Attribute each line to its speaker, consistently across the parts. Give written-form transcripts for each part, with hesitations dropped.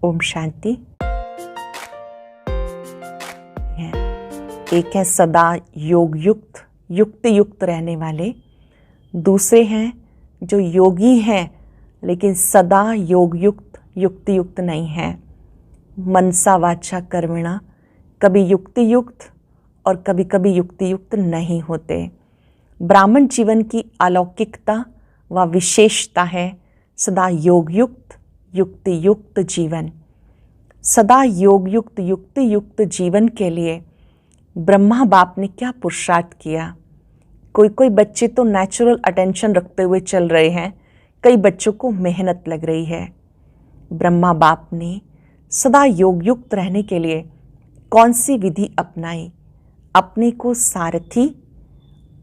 Speaker 1: ओम शांति। एक है सदा योग युक्त युक्ति युक्त रहने वाले, दूसरे हैं जो योगी हैं लेकिन सदा योग युक्त युक्ति युक्त नहीं हैं। मनसा वाचा कर्मणा, कभी युक्ति युक्त और कभी कभी युक्ति युक्त नहीं होते। ब्राह्मण जीवन की अलौकिकता व विशेषता है सदा योग युक्त युक्ति युक्त जीवन। सदा योग युक्त युक्ति युक्त जीवन के लिए ब्रह्मा बाप ने क्या पुरुषार्थ किया। कोई बच्चे तो नेचुरल अटेंशन रखते हुए चल रहे हैं, कई बच्चों को मेहनत लग रही है। ब्रह्मा बाप ने सदा योग युक्त रहने के लिए कौन सी विधि अपनाई? अपने को सारथी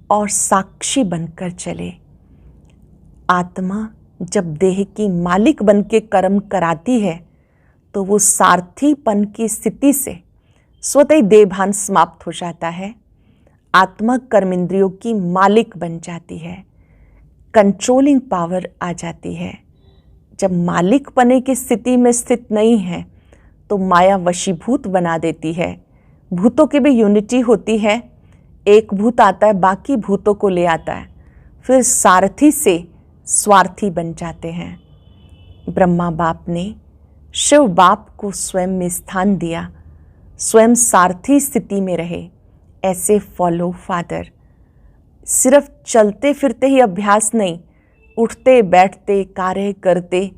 Speaker 1: और साक्षी बनकर चले। आत्मा जब देह की मालिक बन के कर्म कराती है तो वो सारथीपन की स्थिति से स्वतः देहभान समाप्त हो जाता है। आत्मा कर्मेंद्रियों की मालिक बन जाती है, कंट्रोलिंग पावर आ जाती है। जब मालिक बने की स्थिति में स्थित नहीं है तो माया वशीभूत बना देती है। भूतों की भी यूनिटी होती है, एक भूत आता है बाकी भूतों को ले आता है, फिर सारथी से स्वार्थी बन जाते हैं। ब्रह्मा बाप ने शिव बाप को स्वयं में स्थान दिया, स्वयं सारथी स्थिति में रहे। ऐसे फॉलो फादर। सिर्फ चलते फिरते ही अभ्यास नहीं, उठते बैठते कार्य करते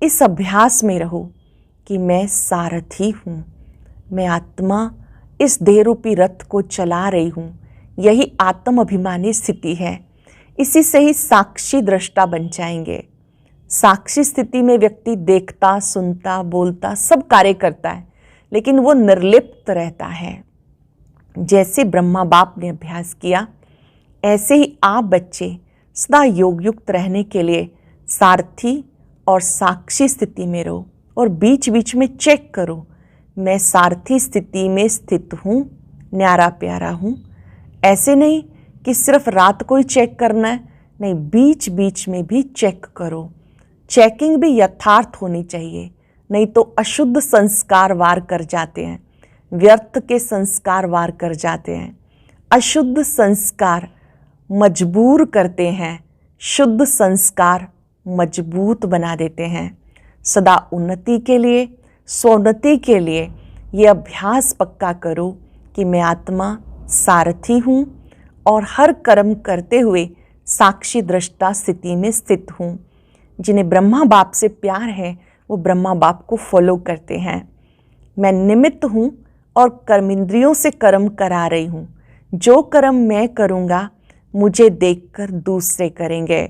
Speaker 1: इस अभ्यास में रहो कि मैं सारथी हूँ, मैं आत्मा इस देह रूपी रथ को चला रही हूँ। यही आत्म अभिमानी स्थिति है। इसी से ही साक्षी दृष्टा बन जाएंगे। साक्षी स्थिति में व्यक्ति देखता, सुनता, बोलता, सब कार्य करता है लेकिन वो निर्लिप्त रहता है। जैसे ब्रह्मा बाप ने अभ्यास किया ऐसे ही आप बच्चे सदा योग युक्त रहने के लिए सारथी और साक्षी स्थिति में रहो और बीच बीच में चेक करो, मैं सारथी स्थिति में स्थित हूँ, न्यारा प्यारा हूँ। ऐसे नहीं कि सिर्फ रात को ही चेक करना है, नहीं, बीच बीच में भी चेक करो। चेकिंग भी यथार्थ होनी चाहिए, नहीं तो अशुद्ध संस्कार वार कर जाते हैं, व्यर्थ के संस्कार वार कर जाते हैं। अशुद्ध संस्कार मजबूर करते हैं, शुद्ध संस्कार मजबूत बना देते हैं। सदा उन्नति के लिए, स्वोन्नति के लिए ये अभ्यास पक्का करो कि मैं आत्मा सारथी हूँ और हर कर्म करते हुए साक्षी दृष्टा स्थिति में स्थित हूँ। जिन्हें ब्रह्मा बाप से प्यार है वो ब्रह्मा बाप को फॉलो करते हैं। मैं निमित्त हूँ और कर्मेंद्रियों से कर्म करा रही हूँ। जो कर्म मैं करूँगा मुझे देखकर दूसरे करेंगे।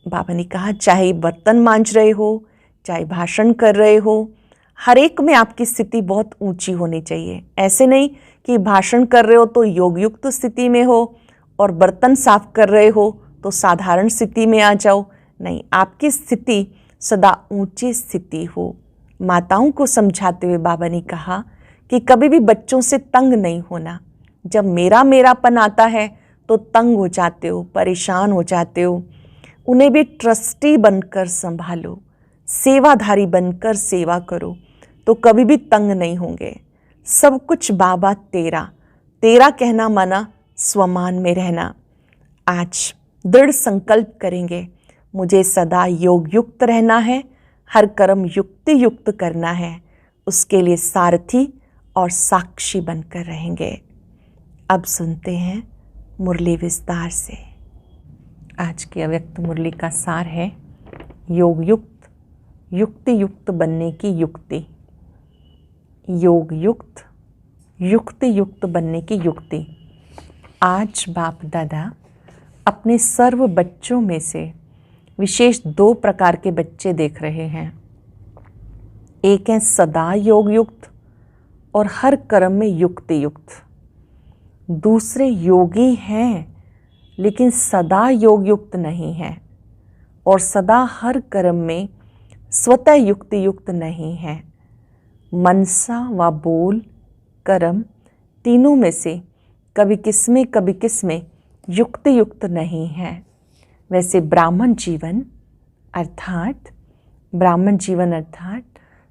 Speaker 1: बाबा ने कहा चाहे बर्तन मांज रहे हो, चाहे भाषण कर रहे हो, हर एक में आपकी स्थिति बहुत ऊंची होनी चाहिए। ऐसे नहीं कि भाषण कर रहे हो तो योगयुक्त स्थिति में हो और बर्तन साफ कर रहे हो तो साधारण स्थिति में आ जाओ। नहीं, आपकी स्थिति सदा ऊंची स्थिति हो। माताओं को समझाते हुए बाबा ने कहा कि कभी भी बच्चों से तंग नहीं होना। जब मेरापन आता है तो तंग हो जाते हो, परेशान हो जाते हो। उन्हें भी ट्रस्टी बनकर संभालो, सेवाधारी बनकर सेवा करो तो कभी भी तंग नहीं होंगे। सब कुछ बाबा तेरा, तेरा कहना माना स्वमान में रहना। आज दृढ़ संकल्प करेंगे, मुझे सदा योग युक्त रहना है, हर कर्म युक्ति युक्त करना है। उसके लिए सारथी और साक्षी बनकर रहेंगे। अब सुनते हैं मुरली विस्तार से। आज की अव्यक्त मुरली का सार है योग युक्त युक्ति युक्त बनने की युक्ति। योग युक्त युक्ति युक्त बनने की युक्ति। आज बाप दादा अपने सर्व बच्चों में से विशेष 2 प्रकार के बच्चे देख रहे हैं। एक है सदा योग युक्त और हर कर्म में युक्ति युक्त। दूसरे योगी हैं लेकिन सदा योग युक्त नहीं है और सदा हर कर्म में स्वतः युक्ति युक्त नहीं है। मनसा व बोल कर्म तीनों में से कभी किसमें युक्ति युक्त नहीं है। वैसे ब्राह्मण जीवन अर्थात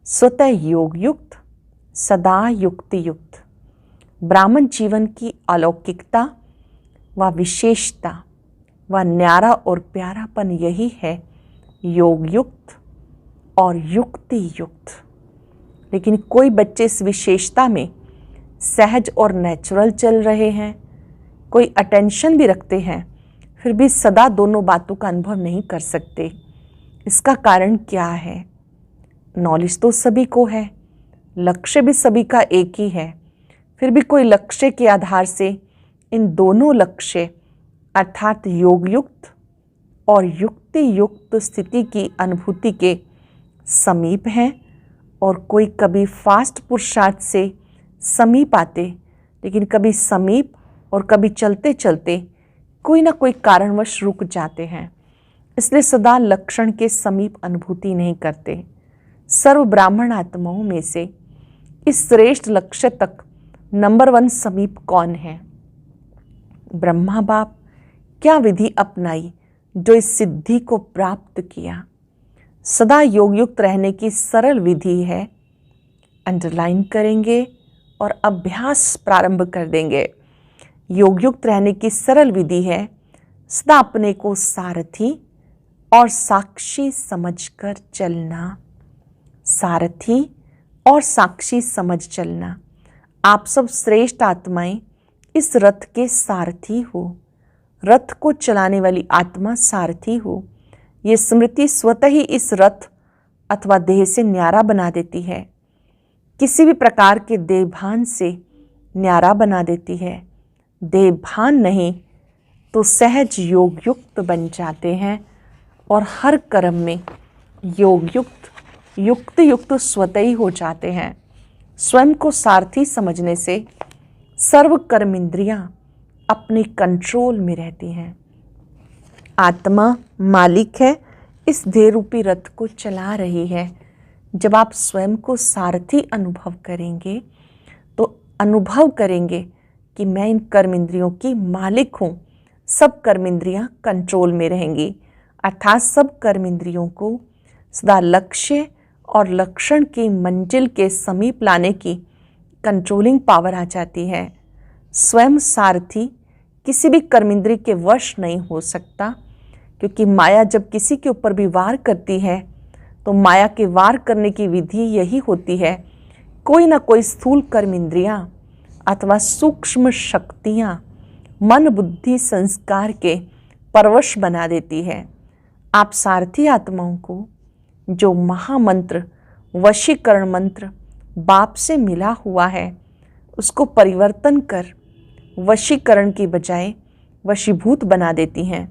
Speaker 1: स्वतः योग युक्त, सदा युक्ति युक्त। ब्राह्मण जीवन की अलौकिकता व विशेषता व न्यारा और प्यारापन यही है, योग युक्त और युक्ति युक्त। लेकिन कोई बच्चे इस विशेषता में सहज और नेचुरल चल रहे हैं, कोई अटेंशन भी रखते हैं, फिर भी सदा दोनों बातों का अनुभव नहीं कर सकते। इसका कारण क्या है? नॉलेज तो सभी को है, लक्ष्य भी सभी का एक ही है, फिर भी कोई लक्ष्य के आधार से इन दोनों लक्ष्य अर्थात योग युक्त और युक्ति युक्त स्थिति की अनुभूति के समीप हैं, और कोई कभी फास्ट पुरुषार्थ से समीप आते, लेकिन कभी समीप और कभी चलते चलते कोई ना कोई कारणवश रुक जाते हैं, इसलिए सदा लक्षण के समीप अनुभूति नहीं करते। सर्व ब्राह्मण आत्माओं में से इस श्रेष्ठ लक्ष्य तक नंबर 1 समीप कौन है? ब्रह्मा बाप क्या विधि अपनाई जो इस सिद्धि को प्राप्त किया? सदा योग युक्त रहने की सरल विधि है। अंडरलाइन करेंगे और अभ्यास प्रारंभ कर देंगे। योग युक्त रहने की सरल विधि है सदा अपने को सारथी और साक्षी समझकर चलना। सारथी और साक्षी समझ चलना। आप सब श्रेष्ठ आत्माएं इस रथ के सारथी हो। रथ को चलाने वाली आत्मा सारथी हो। ये स्मृति स्वतः ही इस रथ अथवा देह से न्यारा बना देती है, किसी भी प्रकार के देहभान से न्यारा बना देती है। देहभान नहीं तो सहज योग युक्त बन जाते हैं और हर कर्म में योग युक्त युक्ति युक्त स्वतः ही हो जाते हैं। स्वयं को सारथी समझने से सर्व कर्म इंद्रियां अपने कंट्रोल में रहती हैं। आत्मा मालिक है, इस देह रूपी रथ को चला रही है। जब आप स्वयं को सारथी अनुभव करेंगे तो अनुभव करेंगे कि मैं इन कर्म इंद्रियों की मालिक हूँ। सब कर्म इंद्रियां कंट्रोल में रहेंगी, अर्थात सब कर्म इंद्रियों को सदा लक्ष्य और लक्षण की मंजिल के समीप लाने की कंट्रोलिंग पावर आ जाती है। स्वयं सारथी किसी भी कर्मेंद्रिय के वश नहीं हो सकता, क्योंकि माया जब किसी के ऊपर भी वार करती है तो माया के वार करने की विधि यही होती है, कोई ना कोई स्थूल कर्मेंद्रियां अथवा सूक्ष्म शक्तियां मन बुद्धि संस्कार के परवश बना देती है। आप सारथी आत्माओं को जो महामंत्र वशीकरण मंत्र बाप से मिला हुआ है उसको परिवर्तन कर वशीकरण की बजाय वशीभूत बना देती हैं,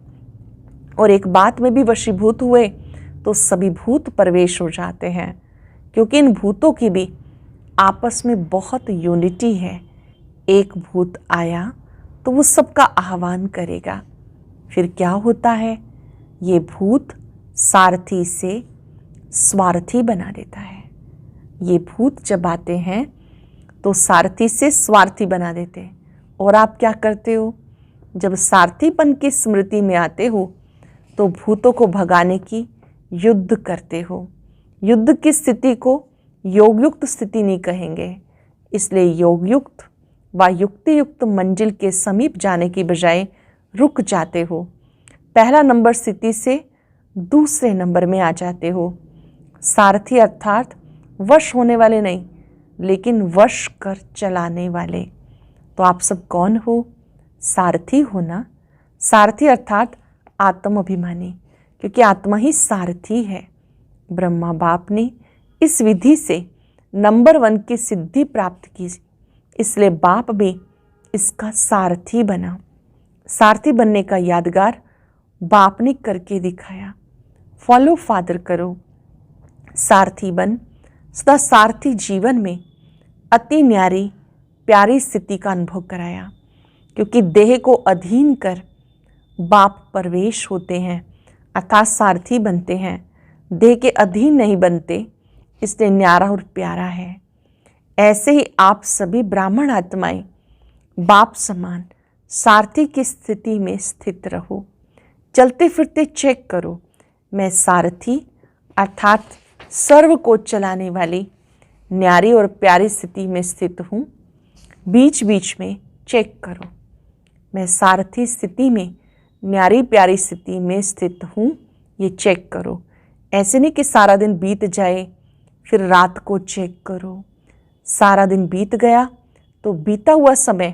Speaker 1: और एक बात में भी वशीभूत हुए तो सभी भूत प्रवेश हो जाते हैं, क्योंकि इन भूतों की भी आपस में बहुत यूनिटी है। एक भूत आया तो वो सबका आह्वान करेगा। फिर क्या होता है? ये भूत सारथी से स्वार्थी बना देता है। ये भूत जब आते हैं तो सारथी से स्वार्थी बना देते हैं। और आप क्या करते हो? जब सारथीपन की स्मृति में आते हो तो भूतों को भगाने की युद्ध करते हो। युद्ध की स्थिति को योगयुक्त स्थिति नहीं कहेंगे, इसलिए योगयुक्त व युक्ति युक्त मंजिल के समीप जाने की बजाय रुक जाते हो। पहला नंबर स्थिति से दूसरे नंबर में आ जाते हो। सारथी अर्थात वश होने वाले नहीं, लेकिन वश कर चलाने वाले। तो आप सब कौन हो? सारथी हो ना। सारथी अर्थात आत्म अभिमानी, क्योंकि आत्मा ही सारथी है। ब्रह्मा बाप ने इस विधि से नंबर 1 की सिद्धि प्राप्त की, इसलिए बाप भी इसका सारथी बना। सारथी बनने का यादगार बाप ने करके दिखाया। फॉलो फादर करो, सारथी बन। सदा सारथी जीवन में अति न्यारी प्यारी स्थिति का अनुभव कराया, क्योंकि देह को अधीन कर बाप प्रवेश होते हैं, अर्थात सारथी बनते हैं। देह के अधीन नहीं बनते, इसलिए न्यारा और प्यारा है। ऐसे ही आप सभी ब्राह्मण आत्माएं बाप समान सारथी की स्थिति में स्थित रहो। चलते फिरते चेक करो, मैं सारथी अर्थात सर्व को चलाने वाली न्यारी और प्यारी स्थिति में स्थित हूँ। बीच बीच में चेक करो। मैं सारथी स्थिति में, न्यारी प्यारी स्थिति में स्थित हूँ, ये चेक करो। ऐसे नहीं कि सारा दिन बीत जाए फिर रात को चेक करो। सारा दिन बीत गया तो बीता हुआ समय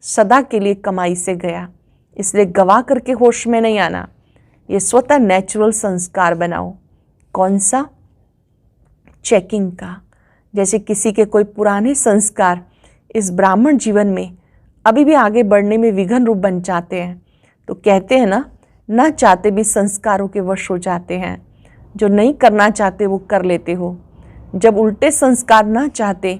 Speaker 1: सदा के लिए कमाई से गया, इसलिए गवा करके होश में नहीं आना। ये स्वतः नेचुरल संस्कार बनाओ। कौन सा? चेकिंग का। जैसे किसी के कोई पुराने संस्कार इस ब्राह्मण जीवन में अभी भी आगे बढ़ने में विघ्न रूप बन जाते हैं, तो कहते हैं ना चाहते भी संस्कारों के वश हो जाते हैं। जो नहीं करना चाहते वो कर लेते हो। जब उल्टे संस्कार ना चाहते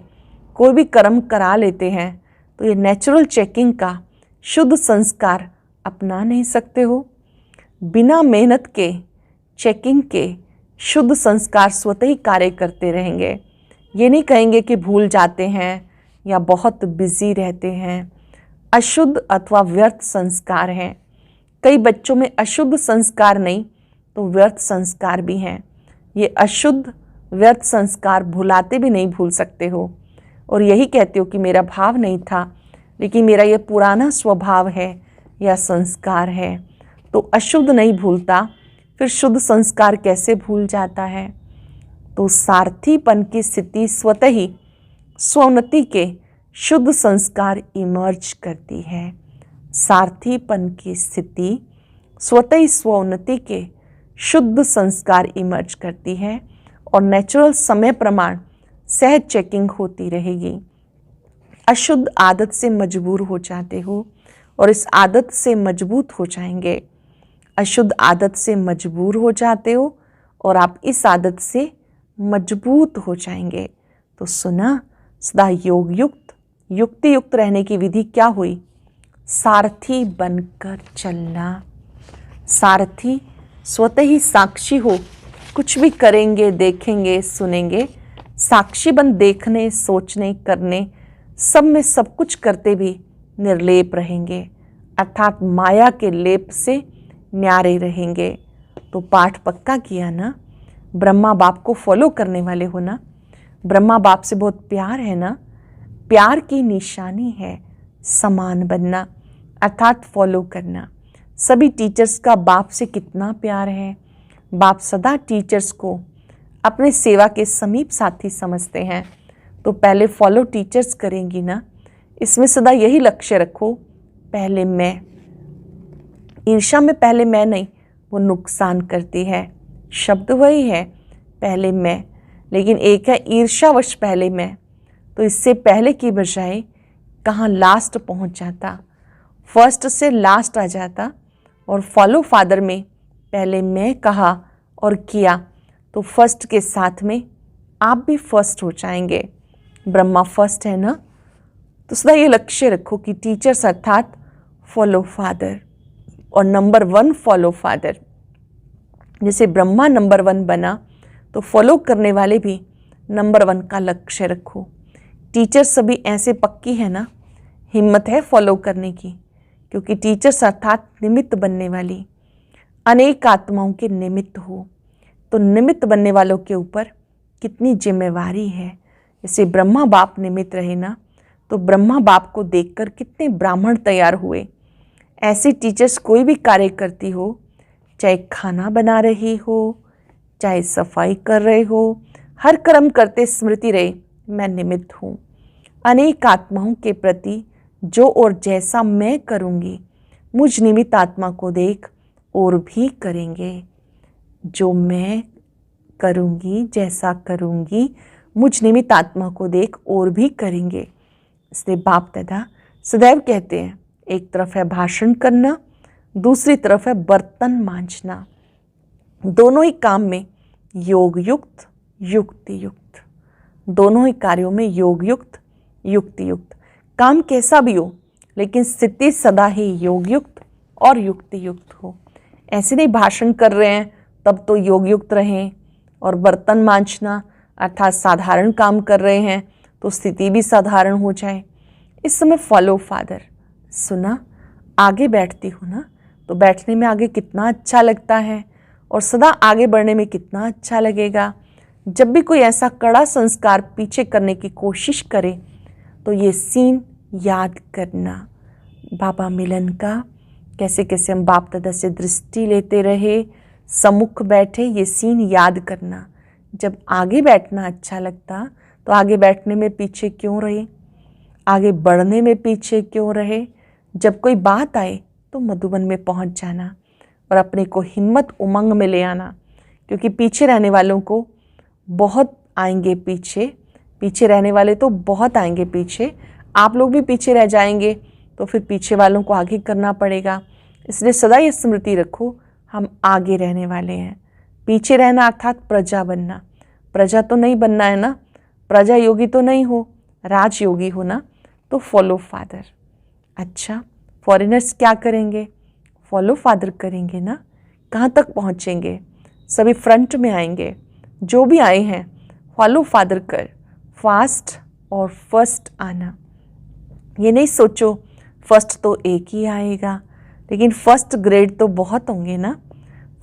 Speaker 1: कोई भी कर्म करा लेते हैं, तो ये नेचुरल चेकिंग का शुद्ध संस्कार अपना नहीं सकते हो। बिना मेहनत के चेकिंग के शुद्ध संस्कार स्वतः ही कार्य करते रहेंगे। ये नहीं कहेंगे कि भूल जाते हैं या बहुत बिजी रहते हैं। अशुद्ध अथवा व्यर्थ संस्कार हैं। कई बच्चों में अशुद्ध संस्कार नहीं तो व्यर्थ संस्कार भी हैं। ये अशुद्ध व्यर्थ संस्कार भुलाते भी नहीं भूल सकते हो, और यही कहते हो कि मेरा भाव नहीं था, लेकिन मेरा ये पुराना स्वभाव है या संस्कार है। तो अशुद्ध नहीं भूलता, फिर शुद्ध संस्कार कैसे भूल जाता है? तो सारथीपन की स्थिति स्वतः ही स्वोन्नति के शुद्ध संस्कार इमर्ज करती है। सारथीपन की स्थिति स्वतः ही स्वोन्नति के शुद्ध संस्कार इमर्ज करती है, और नेचुरल समय प्रमाण सहज चेकिंग होती रहेगी। अशुद्ध आदत से मजबूर हो जाते हो और इस आदत से मजबूत हो जाएंगे। अशुद्ध आदत से मजबूर हो जाते हो और आप इस आदत से मजबूत हो जाएंगे। तो सुना, सदा योग युक्त युक्ति युक्त रहने की विधि क्या हुई? सारथी बनकर चलना। सारथी स्वतः ही साक्षी हो, कुछ भी करेंगे, देखेंगे, सुनेंगे, साक्षी बन देखने, सोचने, करने, सब में सब कुछ करते भी निर्लेप रहेंगे, अर्थात माया के लेप से न्यारे रहेंगे। तो पाठ पक्का किया ना? ब्रह्मा बाप को फॉलो करने वाले हो ना? ब्रह्मा बाप से बहुत प्यार है ना? प्यार की निशानी है समान बनना, अर्थात फॉलो करना। सभी टीचर्स का बाप से कितना प्यार है। बाप सदा टीचर्स को अपने सेवा के समीप साथी समझते हैं। तो पहले फॉलो टीचर्स करेंगी ना? इसमें सदा यही लक्ष्य रखो, पहले मैं। ईर्ष्या में पहले मैं नहीं, वो नुकसान करती है। शब्द वही है, पहले मैं, लेकिन एक है ईर्ष्यावश पहले मैं। तो इससे पहले की बजाय कहाँ लास्ट पहुँच जाता, फर्स्ट से लास्ट आ जाता। और फॉलो फादर में पहले मैं कहा और किया, तो फर्स्ट के साथ में आप भी फर्स्ट हो जाएंगे। ब्रह्मा फर्स्ट है ना? तो सदा ये लक्ष्य रखो कि टीचर्स अर्थात फॉलो फादर, और नंबर 1 फॉलो फादर। जैसे ब्रह्मा नंबर 1 बना, तो फॉलो करने वाले भी नंबर 1 का लक्ष्य रखो। टीचर सभी ऐसे पक्की है ना? हिम्मत है फॉलो करने की, क्योंकि टीचर्स अर्थात निमित्त बनने वाली, अनेक आत्माओं के निमित्त हो। तो निमित्त बनने वालों के ऊपर कितनी जिम्मेवारी है। जैसे ब्रह्मा बाप निमित्त रहे ना, तो ब्रह्मा बाप को देखकर कितने ब्राह्मण तैयार हुए। ऐसे टीचर्स कोई भी कार्य करती हो, चाहे खाना बना रही हो, चाहे सफाई कर रहे हो, हर कर्म करते स्मृति रहे मैं निमित्त हूँ। अनेक आत्माओं के प्रति जो और जैसा मैं करूँगी, मुझ निमित्त आत्मा को देख और भी करेंगे। जो मैं करूँगी, जैसा करूँगी, मुझ निमित्त आत्मा को देख और भी करेंगे। इसलिए बाप दादा सदैव कहते हैं, एक तरफ है भाषण करना, दूसरी तरफ है बर्तन मांजना। दोनों ही काम में योग युक्त युक्ति युक्त, दोनों ही कार्यों में योग युक्त युक्ति युक्त। काम कैसा भी हो, लेकिन स्थिति सदा ही योग युक्त और युक्ति युक्त हो। ऐसे नहीं भाषण कर रहे हैं तब तो योग युक्त रहें, और बर्तन मांजना अर्थात साधारण काम कर रहे हैं तो स्थिति भी साधारण हो जाए। इस समय फॉलो फादर। सुना, आगे बैठती हूँ ना, तो बैठने में आगे कितना अच्छा लगता है, और सदा आगे बढ़ने में कितना अच्छा लगेगा। जब भी कोई ऐसा कड़ा संस्कार पीछे करने की कोशिश करे तो ये सीन याद करना। बाबा मिलन का कैसे कैसे हम बाप दादा से दृष्टि लेते रहे, सम्मुख बैठे, ये सीन याद करना। जब आगे बैठना अच्छा लगता तो आगे बैठने में पीछे क्यों रहे, आगे बढ़ने में पीछे क्यों रहे। जब कोई बात आए तो मधुबन में पहुंच जाना और अपने को हिम्मत उमंग में ले आना, क्योंकि पीछे रहने वालों को बहुत आएंगे पीछे, पीछे रहने वाले तो बहुत आएंगे पीछे। आप लोग भी पीछे रह जाएंगे तो फिर पीछे वालों को आगे करना पड़ेगा। इसलिए सदा ये स्मृति रखो, हम आगे रहने वाले हैं। पीछे रहना अर्थात प्रजा बनना। प्रजा तो नहीं बनना है ना, प्रजा योगी तो नहीं हो, राजयोगी हो ना, तो फॉलो फादर। अच्छा, फॉरेनर्स क्या करेंगे, फॉलो फादर करेंगे ना। कहाँ तक पहुँचेंगे, सभी फ्रंट में आएंगे। जो भी आए हैं फॉलो फादर कर, फास्ट और फर्स्ट आना। ये नहीं सोचो फर्स्ट तो एक ही आएगा, लेकिन फर्स्ट ग्रेड तो बहुत होंगे ना।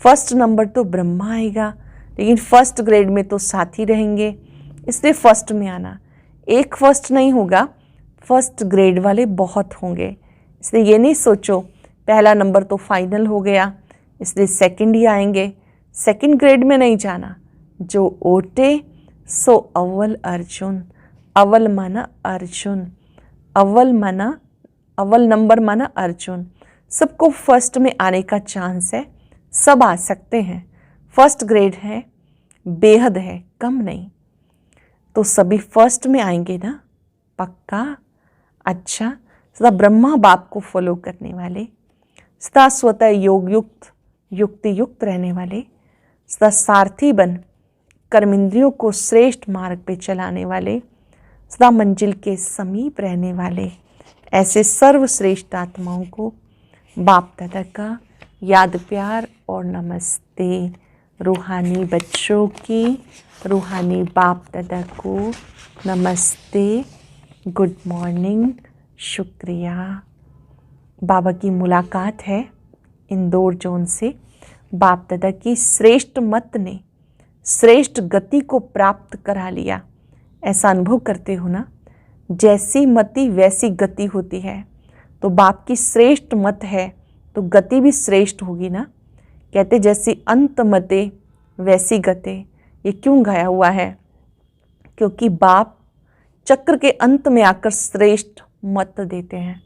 Speaker 1: फर्स्ट नंबर तो ब्रह्मा आएगा, लेकिन फर्स्ट ग्रेड में तो साथी रहेंगे, इसलिए फर्स्ट में आना। एक फर्स्ट नहीं होगा, फर्स्ट ग्रेड वाले बहुत होंगे। इसलिए ये नहीं सोचो पहला नंबर तो फाइनल हो गया इसलिए सेकंड ही आएंगे, सेकंड ग्रेड में नहीं जाना। जो ओटे सो अव्वल अर्जुन, अव्वल माना अर्जुन, अव्वल माना अव्वल नंबर माना अर्जुन। सबको फर्स्ट में आने का चांस है, सब आ सकते हैं। फर्स्ट ग्रेड है, बेहद है, कम नहीं, तो सभी फर्स्ट में आएंगे ना, पक्का। अच्छा, सदा ब्रह्मा बाप को फॉलो करने वाले, सदा स्वतः योग युक्त युक्ति युक्त रहने वाले, सदा सारथी बन कर्मेंद्रियों को श्रेष्ठ मार्ग पे चलाने वाले, सदा मंजिल के समीप रहने वाले, ऐसे सर्वश्रेष्ठ आत्माओं को बाप दादा का याद प्यार और नमस्ते। रूहानी बच्चों की रूहानी बाप दादा को नमस्ते, गुड मॉर्निंग, शुक्रिया। बाबा की मुलाकात है इंदौर जोन से। बाप दादा की श्रेष्ठ मत ने श्रेष्ठ गति को प्राप्त करा लिया, ऐसा अनुभव करते हो ना। जैसी मति वैसी गति होती है, तो बाप की श्रेष्ठ मत है तो गति भी श्रेष्ठ होगी ना। कहते जैसी अंत मते वैसी गते। ये क्यों गाया हुआ है, क्योंकि बाप चक्र के अंत में आकर श्रेष्ठ मत देते हैं।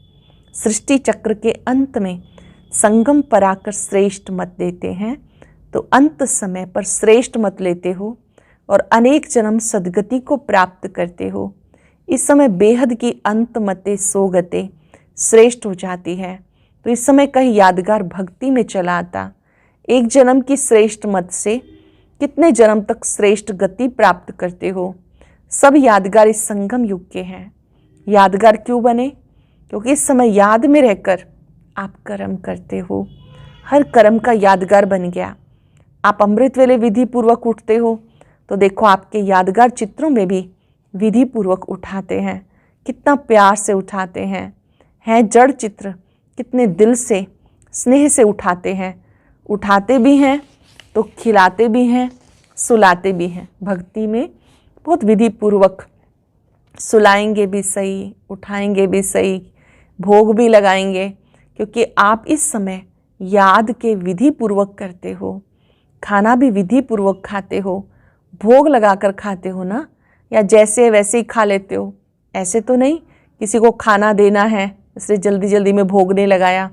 Speaker 1: सृष्टि चक्र के अंत में संगम पर आकर श्रेष्ठ मत देते हैं, तो अंत समय पर श्रेष्ठ मत लेते हो और अनेक जन्म सदगति को प्राप्त करते हो। इस समय बेहद की अंत मते सोगते श्रेष्ठ हो जाती है, तो इस समय कहीं यादगार भक्ति में चला आता। एक जन्म की श्रेष्ठ मत से कितने जन्म तक श्रेष्ठ गति प्राप्त करते हो। सब यादगार इस संगम युग के हैं। यादगार क्यों बने, क्योंकि इस समय याद में रहकर आप कर्म करते हो। हर कर्म का यादगार बन गया। आप अमृत वेले विधि पूर्वक उठते हो तो देखो आपके यादगार चित्रों में भी विधि पूर्वक उठाते हैं, कितना प्यार से उठाते हैं जड़ चित्र, कितने दिल से स्नेह से उठाते हैं। उठाते भी हैं तो खिलाते भी हैं, सुलाते भी हैं। भक्ति में बहुत विधि पूर्वक सुलाएंगे भी सही, उठाएंगे भी सही, भोग भी लगाएंगे, क्योंकि आप इस समय याद के विधि पूर्वक करते हो। खाना भी विधि पूर्वक खाते हो, भोग लगाकर खाते हो ना, या जैसे वैसे ही खा लेते हो। ऐसे तो नहीं किसी को खाना देना है इसलिए जल्दी जल्दी में भोग नहीं लगाया।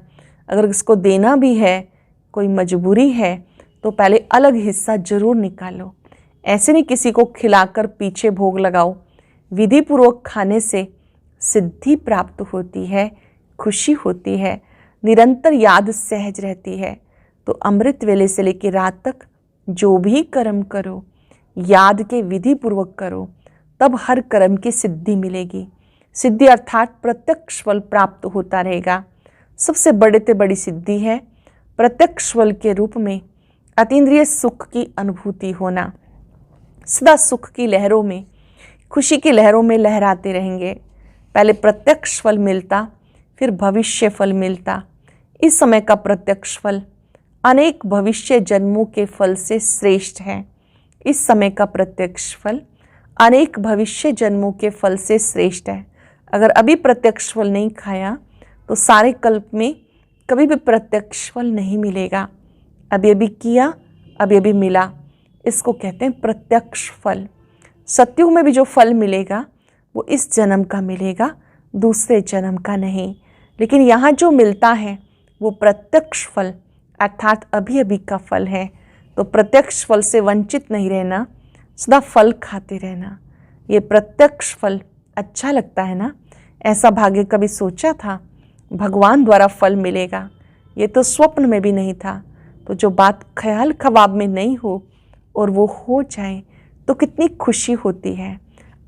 Speaker 1: अगर इसको देना भी है, कोई मजबूरी है, तो पहले अलग हिस्सा जरूर निकालो। ऐसे नहीं किसी को खिलाकर पीछे भोग लगाओ। विधि पूर्वक खाने से सिद्धि प्राप्त होती है, खुशी होती है, निरंतर याद सहज रहती है। तो अमृत वेले से लेकर रात तक जो भी कर्म करो याद के विधि पूर्वक करो, तब हर कर्म की सिद्धि मिलेगी। सिद्धि अर्थात प्रत्यक्ष फल प्राप्त होता रहेगा। सबसे बड़े से बड़ी सिद्धि है प्रत्यक्ष फल के रूप में अतीन्द्रिय सुख की अनुभूति होना। सदा सुख की लहरों में, खुशी की लहरों में लहराते रहेंगे। पहले प्रत्यक्ष फल मिलता, फिर भविष्य फल मिलता। इस समय का प्रत्यक्ष फल अनेक भविष्य जन्मों के फल से श्रेष्ठ है। इस समय का प्रत्यक्ष फल अनेक भविष्य जन्मों के फल से श्रेष्ठ है। अगर अभी प्रत्यक्ष फल नहीं खाया तो सारे कल्प में कभी भी प्रत्यक्ष फल नहीं मिलेगा। अभी अभी किया, अभी अभी मिला, इसको कहते हैं प्रत्यक्ष फल। सत्युग में भी जो फल मिलेगा वो इस जन्म का मिलेगा, दूसरे जन्म का नहीं। लेकिन यहाँ जो मिलता है वो प्रत्यक्ष फल अर्थात अभी अभी का फल है। तो प्रत्यक्ष फल से वंचित नहीं रहना, सदा फल खाते रहना। ये प्रत्यक्ष फल अच्छा लगता है ना? ऐसा भाग्य कभी सोचा था भगवान द्वारा फल मिलेगा? ये तो स्वप्न में भी नहीं था। तो जो बात ख्याल ख्वाब में नहीं हो और वो हो जाए तो कितनी खुशी होती है।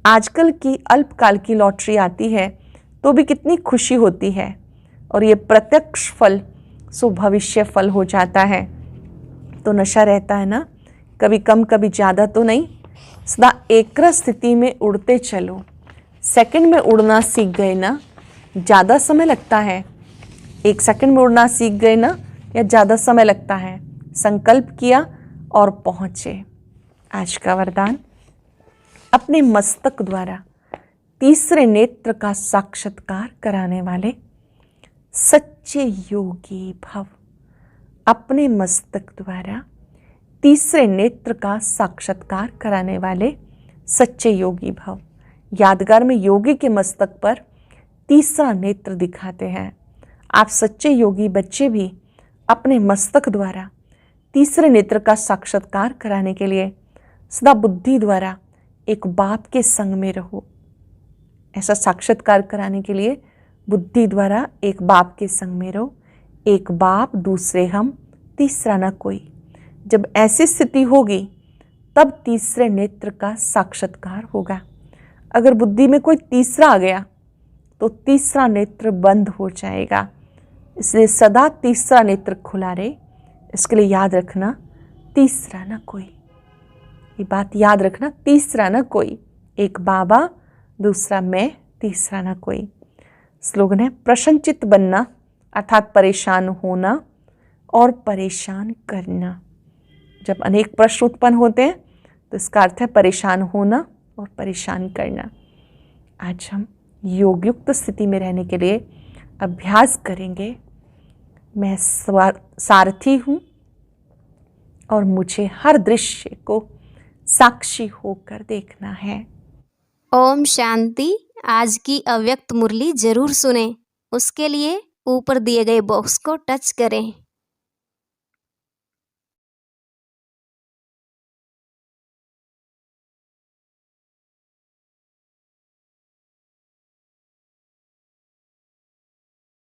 Speaker 1: आजकल की अल्पकाल की लॉटरी आती है तो भी कितनी खुशी होती है, और ये प्रत्यक्ष फल सो भविष्य फल हो जाता है। तो नशा रहता है ना, कभी कम कभी ज़्यादा तो नहीं, सदा एकाग्र स्थिति में उड़ते चलो। सेकंड में उड़ना सीख गए ना, ज़्यादा समय लगता है? 1 सेकंड में उड़ना सीख गए ना, या ज़्यादा समय लगता है? संकल्प किया और पहुँचे। आज का वरदान, अपने मस्तक द्वारा तीसरे नेत्र का साक्षात्कार कराने वाले सच्चे योगी भव। अपने मस्तक द्वारा तीसरे नेत्र का साक्षात्कार कराने वाले सच्चे योगी भव। यादगार में योगी के मस्तक पर तीसरा नेत्र दिखाते हैं। आप सच्चे योगी बच्चे भी अपने मस्तक द्वारा तीसरे नेत्र का साक्षात्कार कराने के लिए सदा बुद्धि द्वारा एक बाप के संग में रहो। ऐसा साक्षात्कार कराने के लिए बुद्धि द्वारा एक बाप के संग में रहो। एक बाप, दूसरे हम, तीसरा न कोई। जब ऐसी स्थिति होगी तब तीसरे नेत्र का साक्षात्कार होगा। अगर बुद्धि में कोई तीसरा आ गया तो तीसरा नेत्र बंद हो जाएगा। इसलिए सदा तीसरा नेत्र खुला रहे। इसके लिए याद रखना, तीसरा न कोई। ये बात याद रखना, तीसरा न कोई। एक बाबा, दूसरा मैं, तीसरा न कोई। स्लोगन है, प्रसन्नचित्त बनना अर्थात परेशान होना और परेशान करना। जब अनेक प्रश्न उत्पन्न होते हैं तो इसका अर्थ है परेशान होना और परेशान करना। आज हम योगयुक्त स्थिति में रहने के लिए अभ्यास करेंगे। मैं सारथी हूँ और मुझे हर दृश्य को साक्षी होकर देखना है।
Speaker 2: ओम शांति। आज की अव्यक्त मुरली जरूर सुने। उसके लिए ऊपर दिए गए बॉक्स को टच करें।